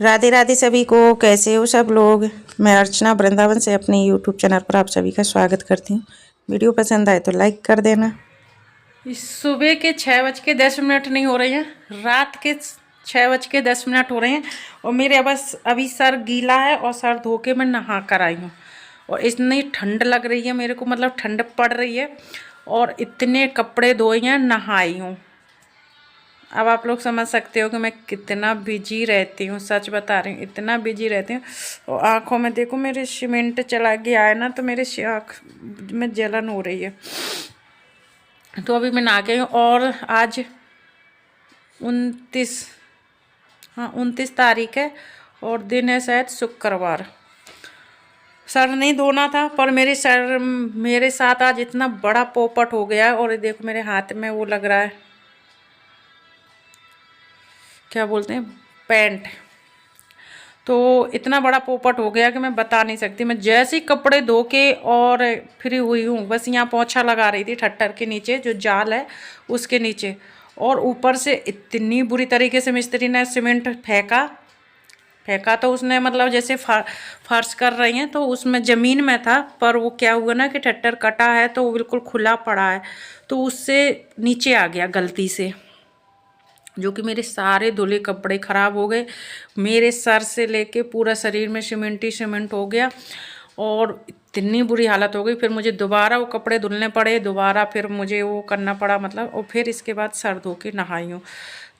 राधे राधे सभी को। कैसे हो सब लोग। मैं अर्चना वृंदावन से अपने यूट्यूब चैनल पर आप सभी का स्वागत करती हूँ। वीडियो पसंद आए तो लाइक कर देना। सुबह के 6:10 नहीं हो रहे हैं, रात के 6:10 हो रहे हैं और मेरे बस अभी सर गीला है और सर धो के मैं नहा कर आई हूँ। और इतनी ठंड लग रही है मेरे को, मतलब ठंड पड़ रही है और इतने कपड़े धोए हैं, नहाई हूँ। अब आप लोग समझ सकते हो कि मैं कितना बिजी रहती हूँ, सच बता रही हूँ, इतना बिजी रहती हूँ। और आँखों में देखो मेरे सीमेंट चला गया है ना, तो मेरे आँख में जलन हो रही है। तो अभी मैं नहा गई हूँ और आज 29 तारीख है और दिन है शायद शुक्रवार। सर नहीं धोना था पर मेरे साथ आज इतना बड़ा पोपट हो गया है। और ये देखो मेरे हाथ में वो लग रहा है, क्या बोलते हैं, पैंट। तो इतना बड़ा पोपट हो गया कि मैं बता नहीं सकती। मैं जैसे ही कपड़े धो के और फ्री हुई हूँ, बस यहाँ पोंछा लगा रही थी ठट्टर के नीचे, जो जाल है उसके नीचे। और ऊपर से इतनी बुरी तरीके से मिस्त्री ने सीमेंट फेंका तो उसने, मतलब जैसे फर्श कर रही हैं तो उसमें ज़मीन में था, पर वो क्या हुआ ना कि ठट्टर कटा है तो वो बिल्कुल खुला पड़ा है, तो उससे नीचे आ गया गलती से, जो कि मेरे सारे धुले कपड़े ख़राब हो गए। मेरे सर से लेके पूरा शरीर में सीमेंट ही सीमेंट हो गया और इतनी बुरी हालत हो गई। फिर मुझे दोबारा वो कपड़े धुलने पड़े, दोबारा फिर मुझे वो करना पड़ा, मतलब। और फिर इसके बाद सर धो के नहाई हूँ।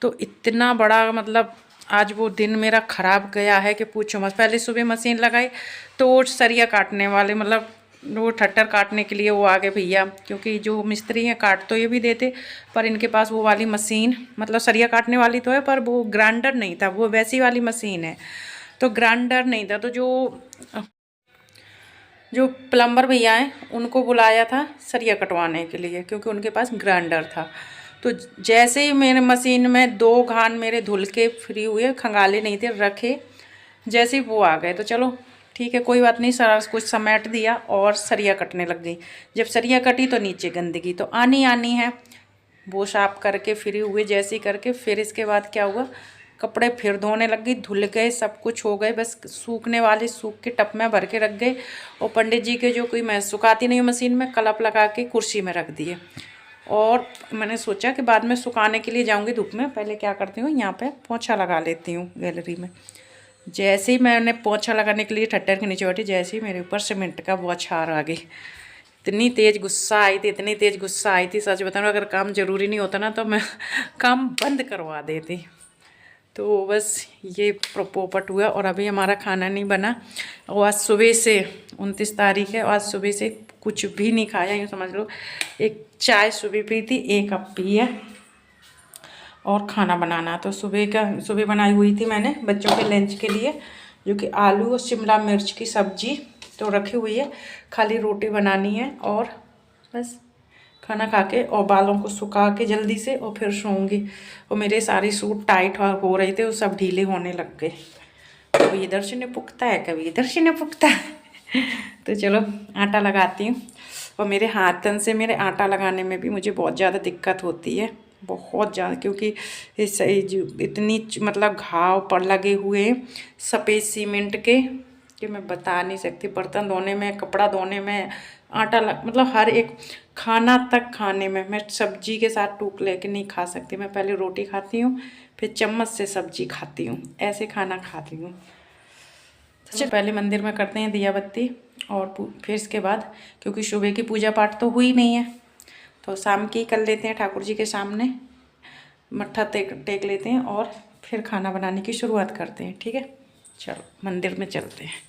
तो इतना बड़ा, मतलब आज वो दिन मेरा ख़राब गया है कि पूछो मत। पहले सुबह मशीन लगाई तो वो सरिया काटने वाले, मतलब वो ठट्टर काटने के लिए वो आगे भैया, क्योंकि जो मिस्त्री हैं काट तो ये भी देते, पर इनके पास वो वाली मशीन, मतलब सरिया काटने वाली तो है पर वो ग्राइंडर नहीं था, वो वैसी वाली मशीन है। तो ग्राइंडर नहीं था, तो जो प्लम्बर भैया हैं उनको बुलाया था सरिया कटवाने के लिए, क्योंकि उनके पास ग्राइंडर था। तो जैसे ही मेरे मशीन में 2 घान मेरे धुल के फ्री हुए, खंगाले नहीं थे रखे, जैसे ही वो आ गए तो चलो ठीक है, कोई बात नहीं, सारा कुछ समेट दिया और सरिया कटने लग गई। जब सरिया कटी तो नीचे गंदगी तो आनी है, वो साफ करके फ्री हुए जैसे ही करके। फिर इसके बाद क्या हुआ, कपड़े फिर धोने लग गई, धुल गए, सब कुछ हो गए, बस सूखने वाले सूख के टप में भर के रख गए। और पंडित जी के, जो कोई मैं सुखाती नहीं हूँ मशीन में, कलप लगा के कुर्सी में रख दिए। और मैंने सोचा कि बाद में सुखाने के लिए जाऊँगी धूप में, पहले क्या करती हूँ, यहाँ पे पोंछा लगा लेती हूँ गैलरी में। जैसे ही मैंने पोंछा लगाने के लिए ठट्टर के नीचे बैठी, जैसे ही मेरे ऊपर सीमेंट का बौछार आ गई। इतनी तेज़ गुस्सा आई थी, इतनी तेज़ गुस्सा आई थी, सच बताऊँ, अगर काम ज़रूरी नहीं होता ना तो मैं काम बंद करवा देती। तो बस ये पोपट हुआ। और अभी हमारा खाना नहीं बना, और आज सुबह से 29 तारीख है, आज सुबह से कुछ भी नहीं खाया, यूँ समझ लो। एक चाय सुबह पी थी, एक अब पी है, और खाना बनाना तो सुबह बनाई हुई थी मैंने बच्चों के लंच के लिए, जो कि आलू और शिमला मिर्च की सब्जी तो रखी हुई है, खाली रोटी बनानी है। और बस खाना खा के और बालों को सुखा के जल्दी से और फिर सोऊंगी। और मेरे सारे सूट टाइट हो रहे थे, वो सब ढीले होने लग गए। कभी इधर से नहीं पुकता है, कभी इधर से नहीं पुकता है। तो चलो आटा लगाती हूँ। और मेरे हाथन से मेरे आटा लगाने में भी मुझे बहुत ज़्यादा दिक्कत होती है, बहुत ज़्यादा, क्योंकि इतनी, मतलब घाव पर लगे हुए सफ़ेद सीमेंट के कि मैं बता नहीं सकती। बर्तन धोने में, कपड़ा धोने में, मतलब हर एक खाना तक खाने में, मैं सब्जी के साथ टूक लेके नहीं खा सकती। मैं पहले रोटी खाती हूँ, फिर चम्मच से सब्जी खाती हूँ, ऐसे खाना खाती हूँ। तो पहले मंदिर में करते हैं दिया बत्ती, और फिर इसके बाद, क्योंकि सुबह की पूजा पाठ तो हुई नहीं है, तो शाम की कर लेते हैं, ठाकुर जी के सामने मत्था टेक लेते हैं और फिर खाना बनाने की शुरुआत करते हैं। ठीक है, चलो मंदिर में चलते हैं।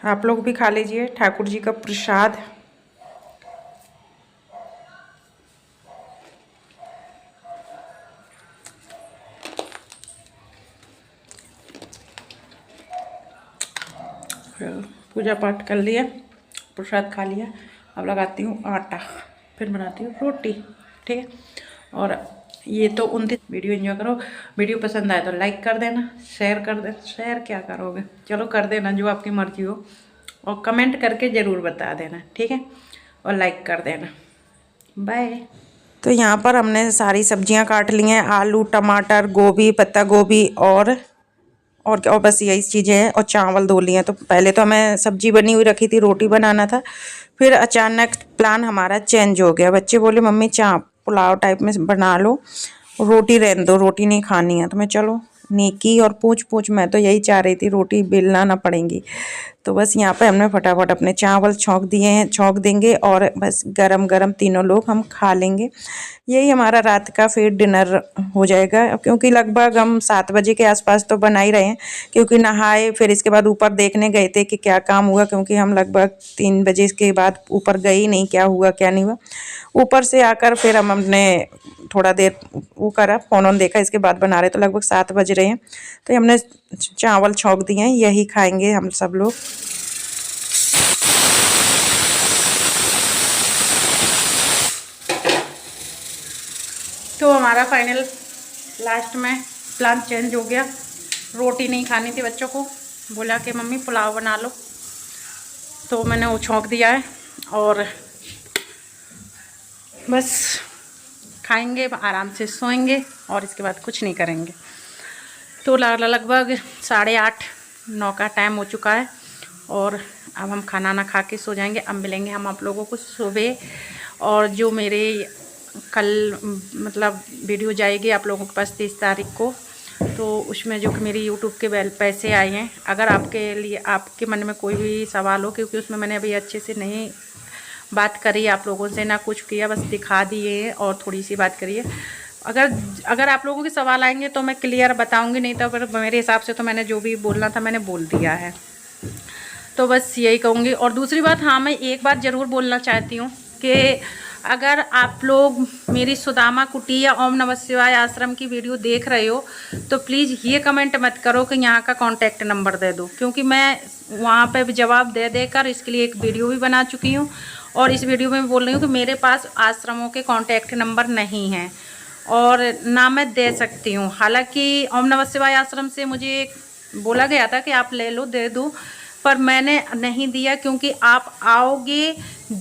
आप लोग भी खा लीजिए ठाकुर जी का प्रसाद। पूजा पाठ कर लिया, प्रसाद खा लिया, अब लगाती हूँ आटा, फिर बनाती हूँ रोटी। ठीक है, और ये तो 29। वीडियो एंजॉय करो, वीडियो पसंद आए तो लाइक कर देना, शेयर कर दे, शेयर क्या करोगे, चलो कर देना, जो आपकी मर्जी हो, और कमेंट करके ज़रूर बता देना। ठीक है, और लाइक कर देना। बाय। तो यहाँ पर हमने सारी सब्जियाँ काट ली हैं, आलू, टमाटर, गोभी, पत्ता गोभी और बस यही चीज़ें हैं। और चावल धो लिए हैं। तो पहले तो हमें सब्जी बनी हुई रखी थी, रोटी बनाना था। फिर अचानक प्लान हमारा चेंज हो गया। बच्चे बोले मम्मी पुलाव टाइप में बना लो, रोटी रहने दो, रोटी नहीं खानी है। तो मैं चलो नेकी और पूछ पूछ, मैं तो यही चाह रही थी रोटी बेलना ना पड़ेंगी। तो बस यहाँ पे हमने फटाफट अपने चावल छौंक दिए हैं, छौंक देंगे और बस गरम गरम तीनों लोग हम खा लेंगे। यही हमारा रात का फिर डिनर हो जाएगा, क्योंकि लगभग हम 7 बजे के आसपास तो बना ही रहे हैं। क्योंकि नहाए फिर इसके बाद ऊपर देखने गए थे कि क्या काम हुआ, क्योंकि हम लगभग 3 बजे के बाद ऊपर गए ही नहीं, क्या हुआ क्या नहीं हुआ। ऊपर से आकर फिर हमने थोड़ा देर वो करा, फ़ोन देखा, इसके बाद बना रहे तो लगभग 7 बज रहे हैं। तो हमने चावल छौंक दिए हैं, यही खाएंगे हम सब लोग। तो हमारा फाइनल लास्ट में प्लान चेंज हो गया। रोटी नहीं खानी थी, बच्चों को बोला कि मम्मी पुलाव बना लो, तो मैंने वो छौंक दिया है और बस खाएंगे, आराम से सोएंगे और इसके बाद कुछ नहीं करेंगे। तो लगभग 8:30-9 का टाइम हो चुका है और अब हम खाना ना खा के सो जाएंगे। अब मिलेंगे हम आप लोगों को सुबह। और जो मेरे कल मतलब वीडियो जाएगी आप लोगों के पास 30 तारीख को, तो उसमें जो कि मेरी यूट्यूब के पैसे आए हैं, अगर आपके लिए आपके मन में कोई भी सवाल हो, क्योंकि उसमें मैंने अभी अच्छे से नहीं बात करी आप लोगों से, ना कुछ किया, बस दिखा दिए और थोड़ी सी बात करिए। अगर आप लोगों के सवाल आएंगे तो मैं क्लियर बताऊंगी, नहीं तो पर मेरे हिसाब से तो मैंने जो भी बोलना था मैंने बोल दिया है। तो बस यही कहूँगी। और दूसरी बात, हाँ मैं एक बात ज़रूर बोलना चाहती हूँ कि अगर आप लोग मेरी सुदामा कुटी या ओम नमः शिवाय आश्रम की वीडियो देख रहे हो तो प्लीज़ ये कमेंट मत करो कि यहाँ का कॉन्टैक्ट नंबर दे दो, क्योंकि मैं वहाँ पे भी जवाब दे देकर इसके लिए एक वीडियो भी बना चुकी हूँ। और इस वीडियो में बोल रही हूँ कि मेरे पास आश्रमों के कॉन्टैक्ट नंबर नहीं हैं और ना मैं दे सकती हूँ। हालांकि ओम नमः शिवाय आश्रम से मुझे बोला गया था कि आप ले लो, दे दो, पर मैंने नहीं दिया, क्योंकि आप आओगे,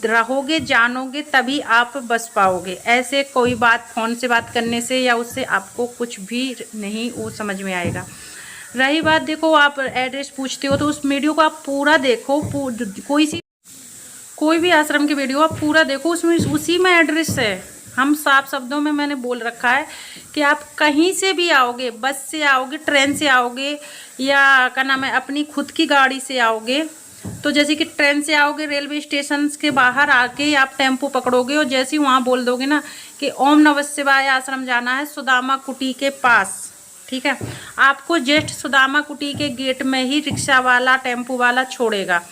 रहोगे, जानोगे, तभी आप बस पाओगे। ऐसे कोई बात फ़ोन से बात करने से या उससे आपको कुछ भी नहीं वो समझ में आएगा। रही बात, देखो आप एड्रेस पूछते हो तो उस वीडियो को आप पूरा देखो, कोई भी आश्रम की वीडियो आप पूरा देखो, उसमें उसी में एड्रेस है। हम साफ शब्दों में मैंने बोल रखा है कि आप कहीं से भी आओगे, बस से आओगे, ट्रेन से आओगे, या क्या नाम है अपनी खुद की गाड़ी से आओगे, तो जैसे कि ट्रेन से आओगे, रेलवे स्टेशन के बाहर आके आप टेम्पो पकड़ोगे और जैसे ही वहाँ बोल दोगे ना कि ओम नमः शिवाय आश्रम जाना है सुदामा कुटी के पास, ठीक है, आपको जस्ट सुदामा कुटी के गेट में ही रिक्शा वाला, टेम्पो वाला छोड़ेगा।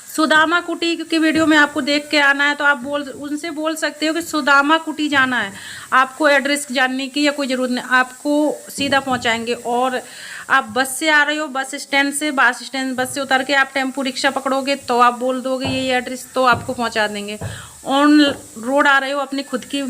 सुदामा कुटी की वीडियो में आपको देख के आना है तो आप उनसे बोल सकते हो कि सुदामा कुटी जाना है, आपको एड्रेस जानने की या कोई ज़रूरत नहीं, आपको सीधा पहुंचाएंगे। और आप बस से आ रहे हो, बस स्टैंड से, बस से उतर के आप टेम्पो रिक्शा पकड़ोगे तो आप बोल दोगे ये एड्रेस, तो आपको पहुंचा देंगे। ऑन रोड आ रहे हो, अपनी खुद की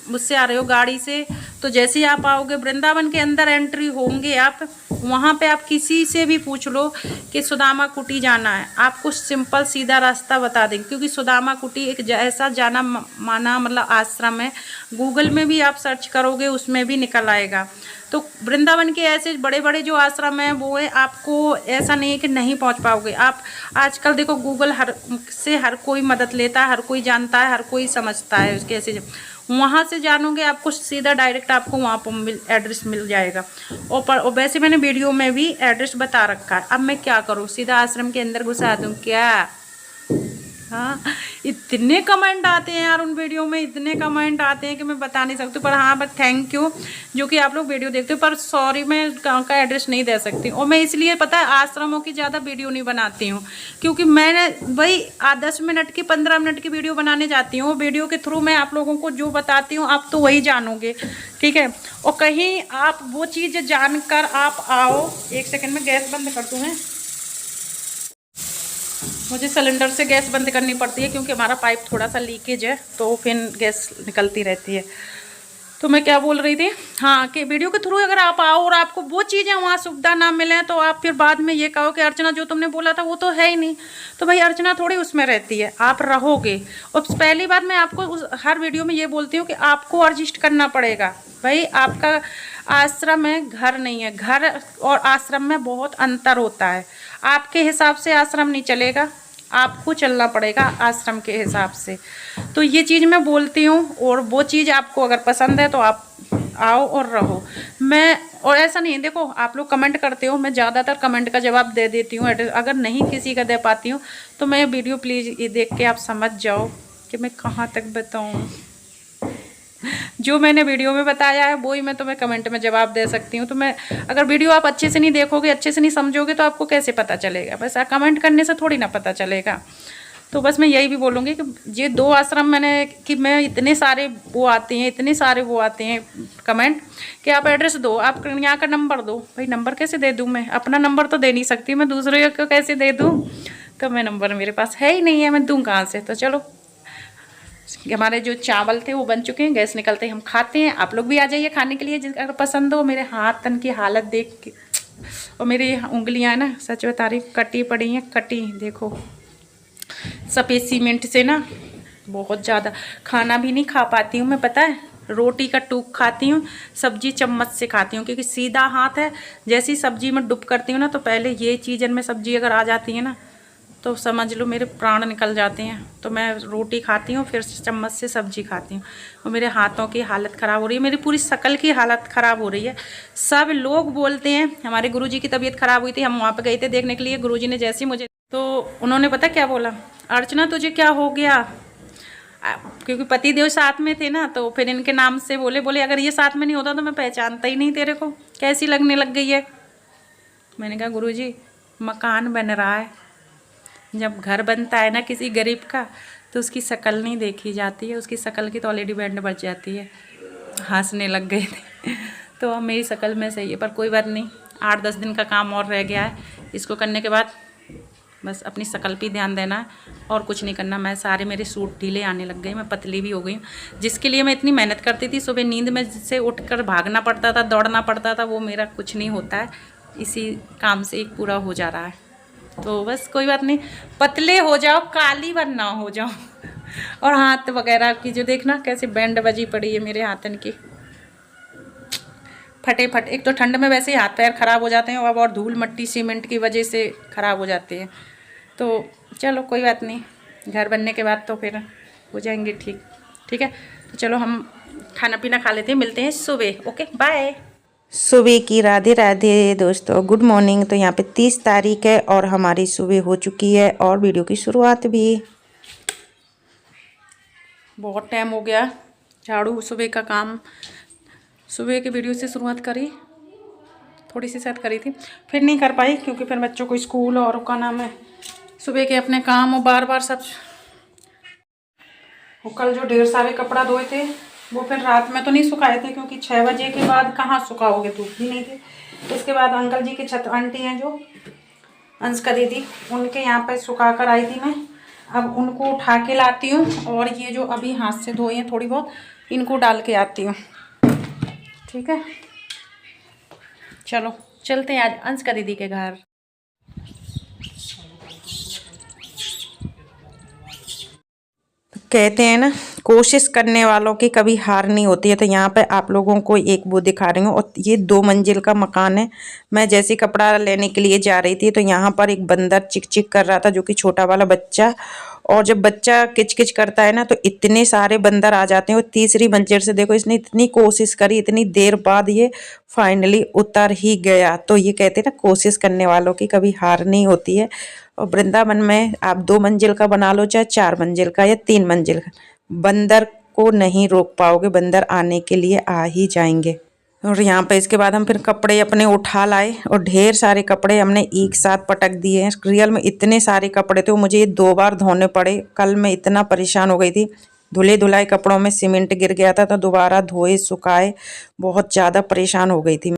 मुझसे आ रहे हो गाड़ी से, तो जैसे ही आप आओगे वृंदावन के अंदर एंट्री होंगे आप, वहाँ पे आप किसी से भी पूछ लो कि सुदामा कुटी जाना है, आपको सिंपल सीधा रास्ता बता देंगे। क्योंकि सुदामा कुटी एक ऐसा जाना माना मतलब आश्रम है, गूगल में भी आप सर्च करोगे उसमें भी निकल आएगा। तो वृंदावन के ऐसे बड़े बड़े जो आश्रम हैं वो है, आपको ऐसा नहीं है कि नहीं पहुंच पाओगे आप। आजकल देखो गूगल हर कोई मदद लेता है, हर कोई जानता है, हर कोई समझता है उसके, ऐसे वहाँ से जानोगे आपको सीधा डायरेक्ट आपको वहाँ पर एड्रेस मिल जाएगा। और वैसे मैंने वीडियो में भी एड्रेस बता रखा है। अब मैं क्या करूँ, सीधा आश्रम के अंदर घुसा दूँ क्या? हाँ, इतने कमेंट आते हैं यार उन वीडियो में, इतने कमेंट आते हैं कि मैं बता नहीं सकती। पर हाँ, बट थैंक यू जो कि आप लोग वीडियो देखते हो। पर सॉरी, मैं गाँव का एड्रेस नहीं दे सकती। और मैं इसलिए पता है आश्रमों की ज़्यादा वीडियो नहीं बनाती हूँ, क्योंकि मैंने वही 10 मिनट की 15 मिनट की वीडियो बनाने जाती हूँ। वीडियो के थ्रू मैं आप लोगों को जो बताती हूँ आप तो वही जानोगे, ठीक है। और कहीं आप वो चीज़ जानकर आप आओ। एक सेकेंड में गैस बंद कर दूँ मैं, मुझे सिलेंडर से गैस बंद करनी पड़ती है क्योंकि हमारा पाइप थोड़ा सा लीकेज है, तो फिर गैस निकलती रहती है। तो मैं क्या बोल रही थी, हाँ, कि वीडियो के थ्रू अगर आप आओ और आपको वो चीज़ें वहाँ सुविधा ना मिले तो आप फिर बाद में ये कहो कि अर्चना जो तुमने बोला था वो तो है ही नहीं। तो भाई अर्चना थोड़ी उसमें रहती है, आप रहोगे। और पहली बात मैं आपको हर वीडियो में ये बोलती हूँ कि आपको एडजस्ट करना पड़ेगा। भाई आपका आश्रम है, घर नहीं है। घर और आश्रम में बहुत अंतर होता है। आपके हिसाब से आश्रम नहीं चलेगा, आपको चलना पड़ेगा आश्रम के हिसाब से। तो ये चीज़ मैं बोलती हूँ, और वो चीज़ आपको अगर पसंद है तो आप आओ और रहो। मैं और ऐसा नहीं, देखो आप लोग कमेंट करते हो, मैं ज़्यादातर कमेंट का जवाब दे देती हूँ। अगर नहीं किसी का दे पाती हूँ तो मैं वीडियो प्लीज़ ये देख के आप समझ जाओ कि मैं कहाँ तक बताऊँ। जो मैंने वीडियो में बताया है वही मैं तुम्हें कमेंट में जवाब दे सकती हूँ। तो मैं अगर वीडियो आप अच्छे से नहीं देखोगे, अच्छे से नहीं समझोगे तो आपको कैसे पता चलेगा? बस कमेंट करने से थोड़ी ना पता चलेगा। तो बस मैं यही भी बोलूँगी कि ये 2 आश्रम मैंने कि मैं इतने सारे वो आते हैं, इतने सारे वो आते हैं कमेंट कि आप एड्रेस दो, आप यहाँ का नंबर दो। भाई नंबर कैसे दे दूँ मैं? अपना नंबर तो दे नहीं सकती मैं, दूसरे को कैसे दे दूँ? तो मैं नंबर मेरे पास है ही नहीं है, मैं दूँ कहाँ से? तो चलो, हमारे जो चावल थे वो बन चुके हैं, गैस निकलते ही हम खाते हैं। आप लोग भी आ जाइए खाने के लिए अगर पसंद हो। मेरे हाथ तन की हालत देख के, और मेरी उंगलियां ना सच बता रही कटी पड़ी हैं, कटी देखो सफ़ेद सीमेंट से ना। बहुत ज़्यादा खाना भी नहीं खा पाती हूँ मैं, पता है। रोटी का टूक खाती हूँ, सब्जी चम्मच से खाती हूँ, क्योंकि सीधा हाथ है। जैसी सब्जी में डुब करती हूँ ना, तो पहले ये चीज़ में सब्जी अगर आ जाती है ना तो समझ लो मेरे प्राण निकल जाते हैं। तो मैं रोटी खाती हूँ, फिर चम्मच से सब्जी खाती हूँ, और मेरे हाथों की हालत ख़राब हो रही है, मेरी पूरी शक्ल की हालत ख़राब हो रही है। सब लोग बोलते हैं, हमारे गुरुजी की तबीयत ख़राब हुई थी, हम वहाँ पे गए थे देखने के लिए। गुरुजी ने जैसे ही मुझे, तो उन्होंने पता क्या बोला, अर्चना तुझे क्या हो गया? क्योंकि पतिदेव साथ में थे ना, तो फिर इनके नाम से बोले अगर ये साथ में नहीं होता तो मैं पहचानता ही नहीं तेरे को, कैसी लगने लग गई है। मैंने कहा गुरुजी मकान बन रहा है, जब घर बनता है ना किसी गरीब का तो उसकी शक्ल नहीं देखी जाती है, उसकी शक्ल की तो ऑलरेडी बैंड बज जाती है। हंसने लग गए थे। तो अब मेरी शक्ल में सही है, पर कोई बात नहीं, 8-10 दिन का काम और रह गया है। इसको करने के बाद बस अपनी शक्ल पे ध्यान देना है और कुछ नहीं करना। मैं सारे मेरे सूट ढीले आने लग गए, मैं पतली भी हो गई हूँ। जिसके लिए मैं इतनी मेहनत करती थी, सुबह नींद में से उठकर भागना पड़ता था, दौड़ना पड़ता था, वो मेरा कुछ नहीं होता है। इसी काम से एक पूरा हो जा रहा है। तो बस कोई बात नहीं, पतले हो जाओ, काली वरना हो जाओ। और हाथ वगैरह की जो देखना कैसे बैंड बजी पड़ी है मेरे हाथन की, फटे। एक तो ठंड में वैसे ही हाथ पैर ख़राब हो जाते हैं, और धूल मट्टी सीमेंट की वजह से ख़राब हो जाते हैं। तो चलो कोई बात नहीं, घर बनने के बाद तो फिर हो जाएंगे ठीक है। तो चलो हम खाना पीना खा लेते हैं, मिलते हैं सुबह। Okay bye. सुबह की राधे राधे दोस्तों, गुड मॉर्निंग। तो यहाँ पे 30 तारीख है और हमारी सुबह हो चुकी है और वीडियो की शुरुआत भी। बहुत टाइम हो गया, झाड़ू सुबह का काम, सुबह की वीडियो से शुरुआत करी, थोड़ी सी सेट करी थी, फिर नहीं कर पाई क्योंकि फिर बच्चों को स्कूल और का नाम है सुबह के अपने काम और बार सब। वो कल जो ढेर सारे कपड़ा धोए थे वो फिर रात में तो नहीं सुखाए थे, क्योंकि 6 बजे के बाद कहाँ सुखाओगे, धूप भी नहीं थी। उसके बाद अंकल जी की छत आंटी हैं जो अंश का दीदी, उनके यहाँ पे सुखा कर आई थी मैं। अब उनको उठा के लाती हूँ, और ये जो अभी हाथ से धोए हैं थोड़ी बहुत, इनको डाल के आती हूँ। ठीक है, चलो चलते हैं आज अंश का दीदी के घर। कहते हैं ना, कोशिश करने वालों की कभी हार नहीं होती है। तो यहाँ पे आप लोगों को एक वो दिखा रही हूँ, और ये 2 मंजिल का मकान है। मैं जैसे कपड़ा लेने के लिए जा रही थी तो यहाँ पर एक बंदर चिक चिक कर रहा था, जो कि छोटा वाला बच्चा। और जब बच्चा किचकिच करता है ना तो इतने सारे बंदर आ जाते हैं। और तीसरी मंजिल से देखो, इसने इतनी कोशिश करी, इतनी देर बाद ये फाइनली उतर ही गया। तो ये कहते हैं ना, कोशिश करने वालों की कभी हार नहीं होती है। और वृंदावन में आप 2 मंजिल का बना लो, चाहे 4 मंजिल का या 3 मंजिल का, बंदर को नहीं रोक पाओगे, बंदर आने के लिए आ ही जाएंगे। और यहाँ पे इसके बाद हम फिर कपड़े अपने उठा लाए, और ढेर सारे कपड़े हमने एक साथ पटक दिए हैं। रियल में इतने सारे कपड़े थे, मुझे ये 2 बार धोने पड़े। कल मैं इतना परेशान हो गई थी, धुले धुलाए कपड़ों में सीमेंट गिर गया था, तो दोबारा धोए सुखाए, बहुत ज़्यादा परेशान हो गई थी।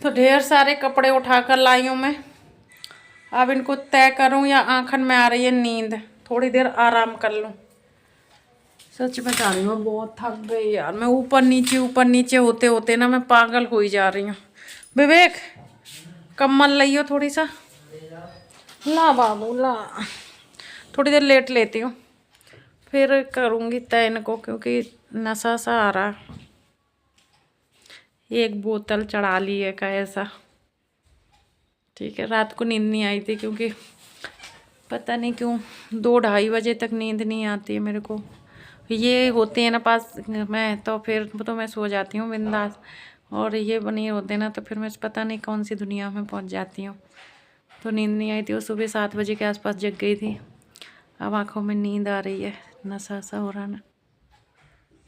तो ढेर सारे कपड़े उठा कर लाई हूँ मैं। अब इनको तय करूँ या आँखन में आ रही है नींद, थोड़ी देर आराम कर लूँ। सच बता रही हूँ, बहुत थक गई यार मैं। ऊपर नीचे होते होते ना मैं पागल हो ही जा रही हूँ। विवेक कम्बल लियो थोड़ी सा, ला बाबू ला। थोड़ी देर लेट लेती हूँ, फिर करूँगी तय इनको, क्योंकि नशा सा आ रहा। एक बोतल चढ़ा ली है का ऐसा। ठीक है, रात को नींद नहीं आई थी, क्योंकि पता नहीं क्यों 2-2:30 बजे तक नींद नहीं आती है मेरे को। ये होते हैं ना पास में, तो फिर तो मैं सो जाती हूँ बिंदास, और ये नहीं होते ना तो फिर मैं पता नहीं कौन सी दुनिया में पहुँच जाती हूँ। तो नींद नहीं आई थी, वो सुबह 7 बजे के आसपास जग गई थी। अब आँखों में नींद आ रही है, नशा सा हो रहा ना।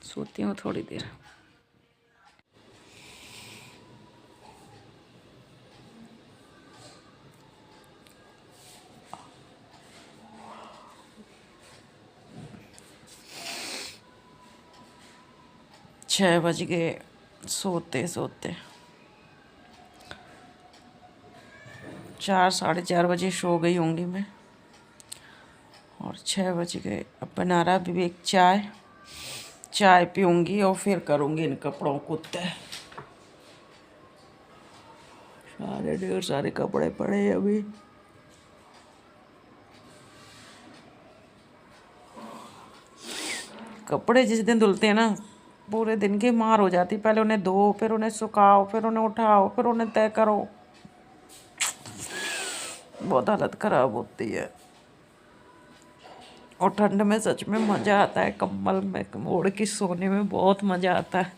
सोती हूँ थोड़ी देर। छः बज गए सोते सोते। 4-4:30 बजे सो गई होंगी मैं, और 6 बज गए। अब बना रहा विवेक चाय पीऊँगी और फिर करूँगी इन कपड़ों को तय। ढेर सारे कपड़े पड़े हैं अभी। कपड़े जिस दिन धुलते हैं ना, पूरे दिन की मार हो जाती। पहले उन्हें धो, फिर उन्हें सुखाओ, फिर उन्हें उठाओ, फिर उन्हें तय करो। बहुत हालत खराब होती है। और ठंड में सच में मज़ा आता है, कंबल में ओढ़ के सोने में बहुत मज़ा आता है।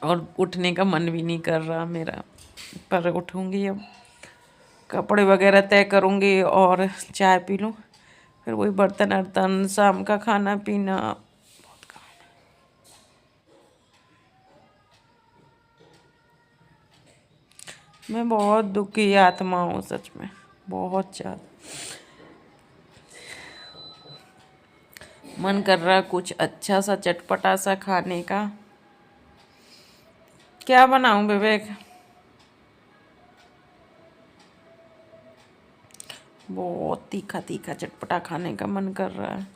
और उठने का मन भी नहीं कर रहा मेरा, पर उठूँगी अब। कपड़े वगैरह तय करूँगी और चाय पी लूँ, फिर वही बर्तन वर्तन, शाम का खाना पीना। मैं बहुत दुखी आत्मा हूँ सच में, बहुत ज़्यादा। मन कर रहा कुछ अच्छा सा चटपटा सा खाने का। क्या बनाऊं विवेक? बहुत तीखा तीखा चटपटा खाने का मन कर रहा है।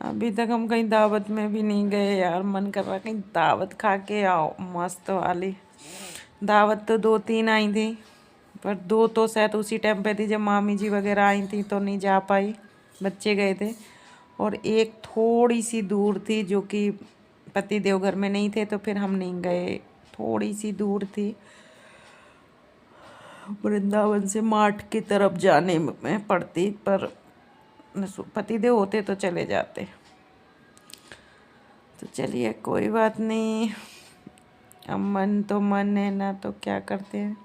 अभी तक हम कहीं दावत में भी नहीं गए यार। मन कर रहा कहीं दावत खा के आओ मस्त वाली। दावत तो 2-3 आई थी, पर 2 तो शायद उसी टाइम पे थी जब मामी जी वगैरह आई थी, तो नहीं जा पाई, बच्चे गए थे। और एक थोड़ी सी दूर थी, जो कि पति देव घर में नहीं थे, तो फिर हम नहीं गए। थोड़ी सी दूर थी, वृंदावन से माठ की तरफ जाने में पड़ती, पर पतिदेव होते तो चले जाते। तो चलिए कोई बात नहीं, अब मन तो मन है ना, तो क्या करते हैं।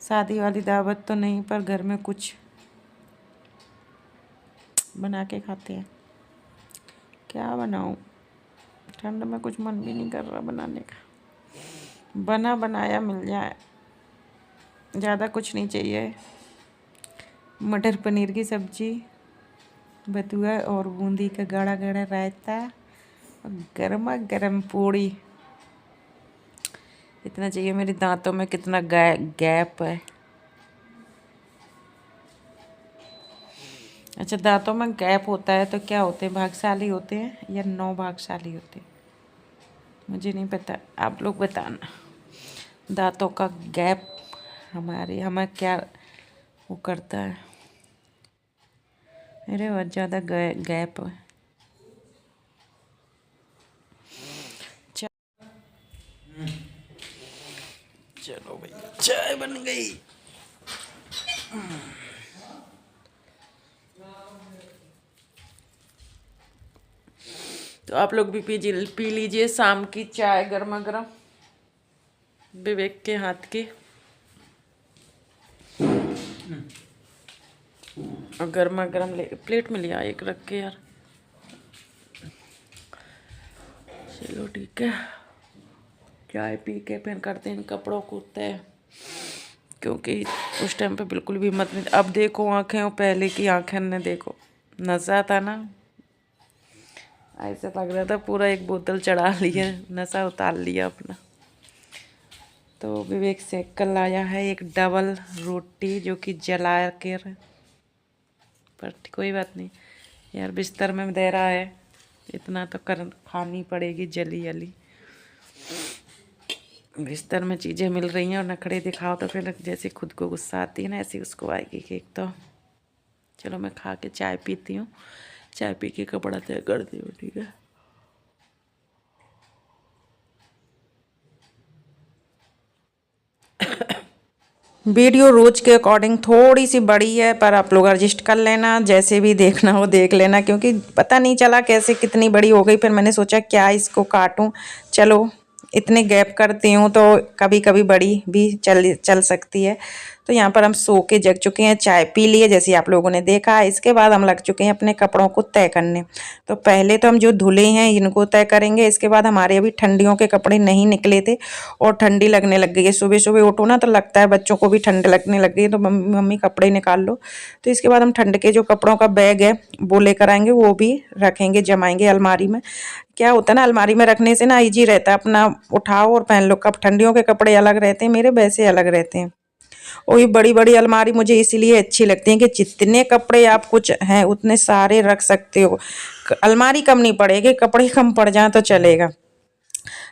शादी वाली दावत तो नहीं, पर घर में कुछ बना के खाते हैं। क्या बनाऊं? ठंड में कुछ मन भी नहीं कर रहा बनाने का। बना बनाया मिल जाए, ज़्यादा कुछ नहीं चाहिए। मटर पनीर की सब्जी, बथुआ और बूंदी का गाढ़ा गाढ़ा रायता, और गर्मा गर्म पूड़ी। इतना चाहिए। मेरे दांतों में कितना गैप है। अच्छा, दांतों में गैप होता है तो क्या होते हैं? भाग्यशाली होते हैं या 9 भाग्यशाली होते हैं? मुझे नहीं पता, आप लोग बताना। दांतों का गैप हमें क्या वो करता है? मेरे बहुत ज़्यादा गैप है। चलो भैया, चाय बन गई। तो आप लोग भी पी लीजिए शाम की चाय गर्मा गर्म, विवेक के हाथ की। और गर्मा गर्म प्लेट में लिया एक रख के यार। चलो ठीक है, चाय पी के फिर करते हैं इन कपड़ों को तय, क्योंकि उस टाइम पे बिल्कुल भी मत नहीं। अब देखो आँखें, और पहले की आँखें ने देखो, नशा था ना, ऐसे लग रहा था पूरा एक बोतल चढ़ा लिया, नशा उतार लिया अपना। तो विवेक से कल आया है एक डबल रोटी, जो कि जला कर पर कोई बात नहीं यार, बिस्तर में दे रहा है इतना तो खानी पड़ेगी जली जली। बिस्तर में चीज़ें मिल रही हैं और नखरे दिखाओ तो फिर जैसे खुद को गुस्सा आती है ना, ऐसी उसको आएगी केक। तो चलो मैं खा के चाय पीती हूँ, चाय पी के कपड़ा तय करती हूँ, ठीक है। वीडियो रोज के अकॉर्डिंग थोड़ी सी बड़ी है, पर आप लोग एडजस्ट कर लेना, जैसे भी देखना हो देख लेना, क्योंकि पता नहीं चला कैसे कितनी बड़ी हो गई। फिर मैंने सोचा क्या इसको काटूं, चलो इतने गैप करती हूँ तो कभी कभी बड़ी भी चल सकती है। तो यहाँ पर हम सो के जग चुके हैं, चाय पी लिए जैसे आप लोगों ने देखा। इसके बाद हम लग चुके हैं अपने कपड़ों को तय करने। तो पहले तो हम जो धुले हैं इनको तय करेंगे। इसके बाद हमारे अभी ठंडियों के कपड़े नहीं निकले थे और ठंडी लगने लग गई है। सुबह सुबह उठो ना तो लगता है बच्चों को भी ठंड लगने लग गई है, तो मम्मी कपड़े निकाल लो। तो इसके बाद हम ठंड के जो कपड़ों का बैग है वो लेकर आएंगे, वो भी रखेंगे, जमाएंगे अलमारी में। क्या होता है ना, अलमारी में रखने से ना ईजी रहता है, अपना उठाओ और पहन लो। कब ठंडियों के कपड़े अलग रहते हैं मेरे, वैसे अलग रहते हैं। और ये बड़ी बड़ी अलमारी मुझे इसीलिए अच्छी लगती है कि जितने कपड़े आप कुछ हैं उतने सारे रख सकते हो, अलमारी कम नहीं पड़ेगी, कपड़े कम पड़ जाए तो चलेगा।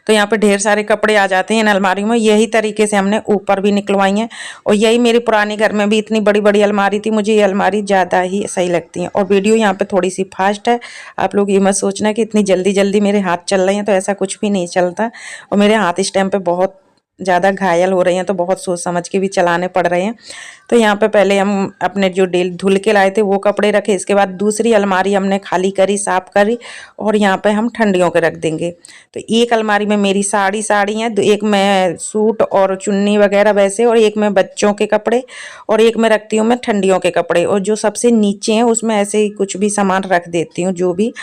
तो यहाँ पे ढेर सारे कपड़े आ जाते हैं इन अलमारी में। यही तरीके से हमने ऊपर भी निकलवाई हैं, और यही मेरे पुराने घर में भी इतनी बड़ी बड़ी अलमारी थी। मुझे ये अलमारी ज़्यादा ही सही लगती है। और वीडियो यहाँ पे थोड़ी सी फास्ट है, आप लोग ये मत सोचना कि इतनी जल्दी जल्दी मेरे हाथ चल रहे हैं, तो ऐसा कुछ भी नहीं चलता। और मेरे हाथ इस टाइम पे बहुत ज़्यादा घायल हो रहे हैं, तो बहुत सोच समझ के भी चलाने पड़ रहे हैं। तो यहाँ पे पहले हम अपने जो धुल के लाए थे वो कपड़े रखे। इसके बाद दूसरी अलमारी हमने खाली करी, साफ करी, और यहाँ पे हम ठंडियों के रख देंगे। तो एक अलमारी में मेरी साड़ी हैं, एक में सूट और चुन्नी वगैरह वैसे, और एक में बच्चों के कपड़े, और एक में रखती हूँ मैं ठंडियों के कपड़े। और जो सबसे नीचे हैं उसमें ऐसे ही कुछ भी सामान रख देती हूँ, जो भी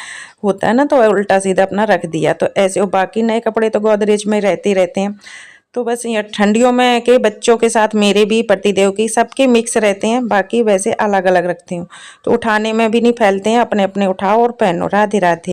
होता है ना, तो उल्टा सीधा अपना रख दिया। तो ऐसे, और बाकी नए कपड़े तो गोदरेज में रहते ही रहते हैं। तो बस ये ठंडियों में के बच्चों के साथ मेरे भी, पतिदेव की, सबके मिक्स रहते हैं, बाकी वैसे अलग अलग रखती हूँ। तो उठाने में भी नहीं फैलते हैं, अपने अपने उठाओ और पहनो। राधे राधे।